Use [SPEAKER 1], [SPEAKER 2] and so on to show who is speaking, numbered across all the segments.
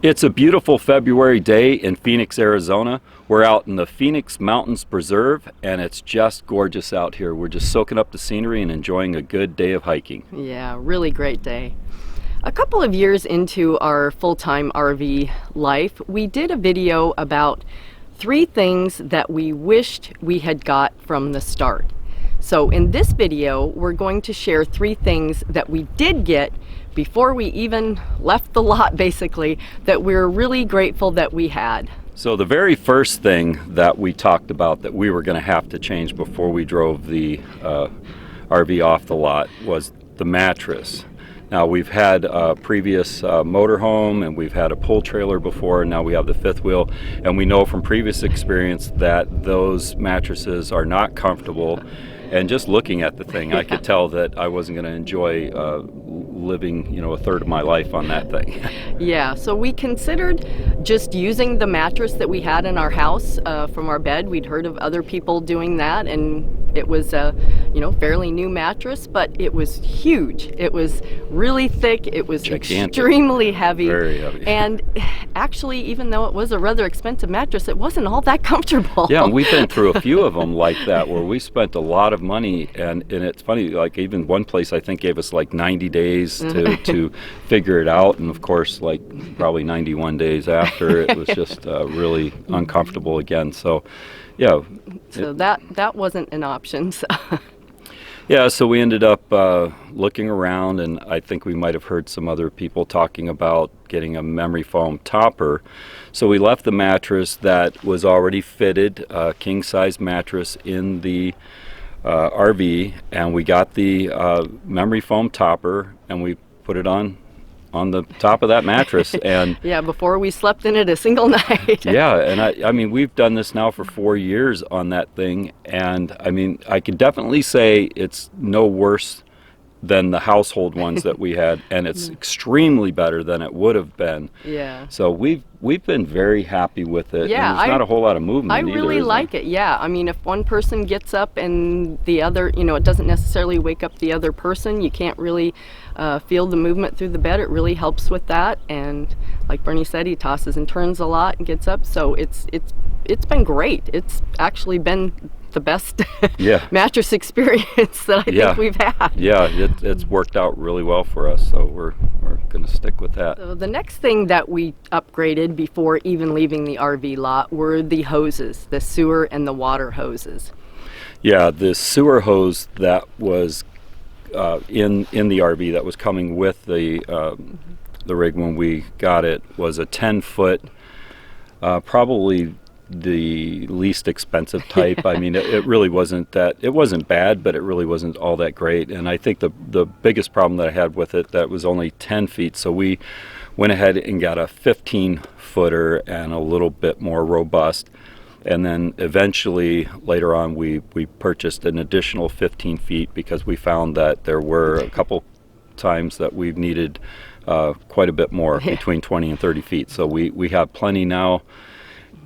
[SPEAKER 1] It's a beautiful February day in Phoenix, Arizona. We're out in the Phoenix Mountains Preserve, and it's just gorgeous out here. We're just soaking up the scenery and enjoying a good day of hiking.
[SPEAKER 2] Yeah, really great day. A couple of years into our full-time RV life, we did a video about 3 things that we wished we had got from the start. So in this video, we're going to share 3 things that we did get before we even left the lot, basically, that we're really grateful that we had.
[SPEAKER 1] So the very first thing that we talked about that we were going to have to change before we drove the RV off the lot was the mattress. Now, we've had a previous motorhome, and we've had a pull trailer before, and now we have the 5th wheel, and we know from previous experience that those mattresses are not comfortable. And just looking at the thing, I could tell that I wasn't going to enjoy living, a third of my life on that thing.
[SPEAKER 2] Yeah, so we considered just using the mattress that we had in our house from our bed. We'd heard of other people doing that, and it was a, fairly new mattress, but it was huge. It was really thick. It was
[SPEAKER 1] gigantic.
[SPEAKER 2] Extremely heavy.
[SPEAKER 1] Very heavy.
[SPEAKER 2] And actually, even though it was a rather expensive mattress, it wasn't all that comfortable.
[SPEAKER 1] Yeah, and we've been through a few of them like that where we spent a lot of money, and it's funny, like even one place I think gave us like 90 days to figure it out, and of course like probably 91 days after it was just really uncomfortable again. So yeah.
[SPEAKER 2] So that wasn't an option. So.
[SPEAKER 1] Yeah, so we ended up looking around, and I think we might have heard some other people talking about getting a memory foam topper. So we left the mattress that was already fitted, a king-size mattress in the RV, and we got the memory foam topper, and we put it on the top of that mattress. And
[SPEAKER 2] yeah, before we slept in it a single night.
[SPEAKER 1] Yeah, and I mean, we've done this now for 4 years on that thing, and I mean, I can definitely say it's no worse than the household ones that we had, and it's extremely better than it would have been.
[SPEAKER 2] Yeah.
[SPEAKER 1] So we've been very happy with it.
[SPEAKER 2] Yeah,
[SPEAKER 1] and there's not a whole lot of movement
[SPEAKER 2] I
[SPEAKER 1] either,
[SPEAKER 2] really like it. Yeah, I mean, if one person gets up and the other, it doesn't necessarily wake up the other person. You can't really feel the movement through the bed. It really helps with that. And like Bernie said, he tosses and turns a lot and gets up. So it's been great. It's actually been the best mattress experience that I think we've had.
[SPEAKER 1] Yeah, it's worked out really well for us, so we're going to stick with that.
[SPEAKER 2] So the next thing that we upgraded before even leaving the RV lot were the hoses, the sewer and the water hoses.
[SPEAKER 1] Yeah, the sewer hose that was in the RV that was coming with the rig when we got it was a 10-foot, probably the least expensive type. I mean, it really wasn't that, it wasn't bad, but it really wasn't all that great. And I think the biggest problem that I had with it, that was only 10 feet. So we went ahead and got a 15-footer and a little bit more robust. And then eventually later on we purchased an additional 15 feet because we found that there were a couple times that we've needed quite a bit more, between 20 and 30 feet. So we have plenty now.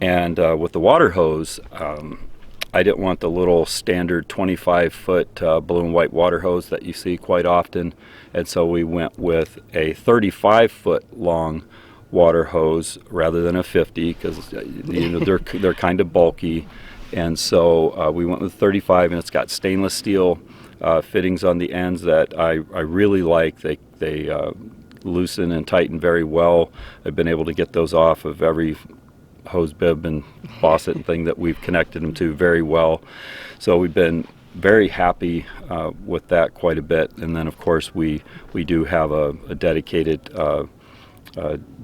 [SPEAKER 1] And with the water hose, I didn't want the little standard 25-foot blue and white water hose that you see quite often. And so we went with a 35-foot long water hose rather than a 50, because they're kind of bulky. And so we went with 35, and it's got stainless steel fittings on the ends that I really like. They loosen and tighten very well. I've been able to get those off of every hose bib and faucet and thing that we've connected them to very well. So we've been very happy with that quite a bit. And then of course we do have a dedicated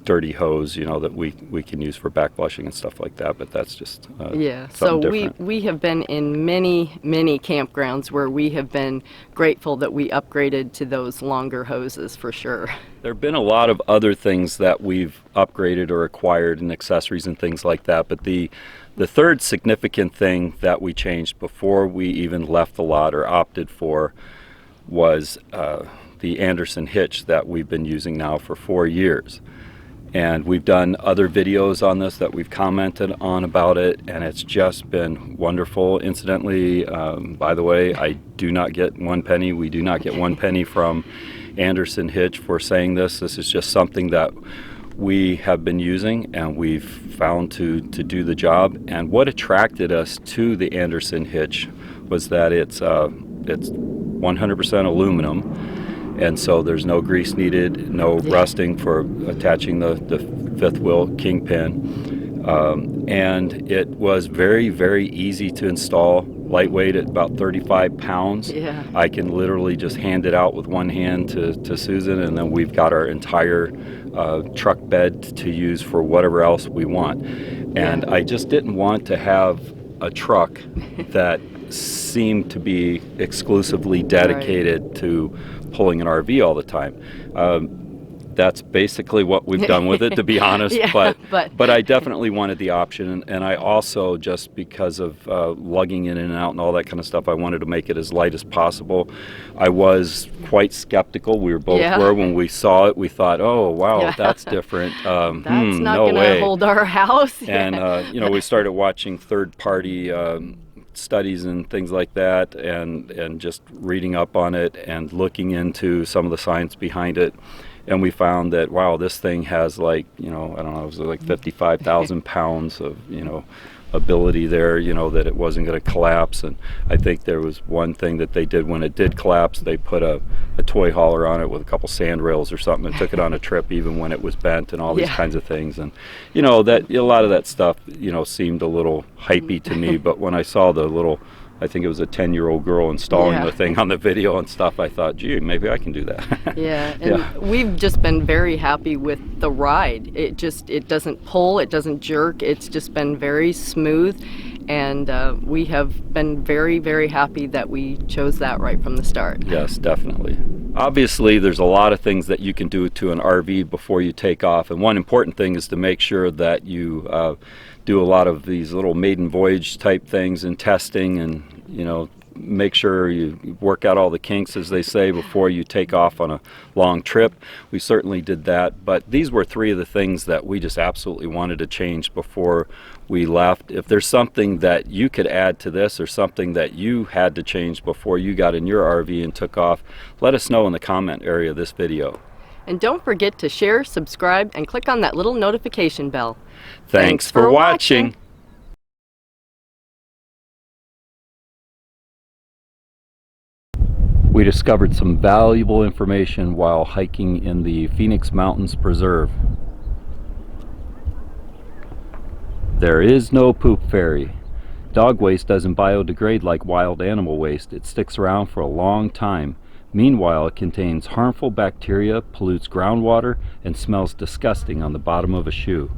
[SPEAKER 1] dirty hose, that we can use for back flushing and stuff like that, but that's just
[SPEAKER 2] so
[SPEAKER 1] different.
[SPEAKER 2] we have been in many campgrounds where we have been grateful that we upgraded to those longer hoses, for sure.
[SPEAKER 1] There have been a lot of other things that we've upgraded or acquired, and accessories and things like that, but the third significant thing that we changed before we even left the lot or opted for was the Anderson hitch that we've been using now for 4 years. And we've done other videos on this that we've commented on about it, and it's just been wonderful. Incidentally, by the way, I do not get 1 penny. We do not get 1 penny from Anderson Hitch for saying this. This is just something that we have been using and we've found to do the job. And what attracted us to the Anderson hitch was that it's 100% aluminum, and so there's no grease needed, no rusting for attaching the fifth wheel kingpin, and it was very, very easy to install. Lightweight at about 35 pounds.
[SPEAKER 2] Yeah.
[SPEAKER 1] I can literally just hand it out with one hand to Susan, and then we've got our entire truck bed to use for whatever else we want. And I just didn't want to have a truck that seemed to be exclusively dedicated to pulling an RV all the time. That's basically what we've done with it, to be honest. But I definitely wanted the option, and I also, just because of lugging in and out and all that kind of stuff, I wanted to make it as light as possible. I was quite skeptical. We both were when we saw it. We thought, oh wow, that's different.
[SPEAKER 2] That's not
[SPEAKER 1] no
[SPEAKER 2] going to hold our house.
[SPEAKER 1] And we started watching third-party studies and things like that, and just reading up on it and looking into some of the science behind it. And we found that, wow, this thing has like, I don't know, it was like 55,000 pounds of, ability there, that it wasn't going to collapse. And I think there was one thing that they did when it did collapse, they put a toy hauler on it with a couple sand rails or something and took it on a trip even when it was bent and all these kinds of things. And, that a lot of that stuff, seemed a little hypey to me. But when I saw the little, I think it was a 10-year-old girl installing the thing on the video and stuff, I thought, gee, maybe I can do that.
[SPEAKER 2] We've just been very happy with the ride. It doesn't pull, it doesn't jerk, it's just been very smooth, and we have been very, very happy that we chose that right from the start.
[SPEAKER 1] Yes, definitely. Obviously, there's a lot of things that you can do to an RV before you take off, and one important thing is to make sure that you do a lot of these little maiden voyage type things and testing, and make sure you work out all the kinks, as they say, before you take off on a long trip. We certainly did that, but these were three of the things that we just absolutely wanted to change before we left. If there's something that you could add to this, or something that you had to change before you got in your RV and took off, let us know in the comment area of this video.
[SPEAKER 2] And don't forget to share, subscribe, and click on that little notification bell.
[SPEAKER 1] Thanks for watching. We discovered some valuable information while hiking in the Phoenix Mountains Preserve. There is no poop fairy. Dog waste doesn't biodegrade like wild animal waste. It sticks around for a long time. Meanwhile, it contains harmful bacteria, pollutes groundwater, and smells disgusting on the bottom of a shoe.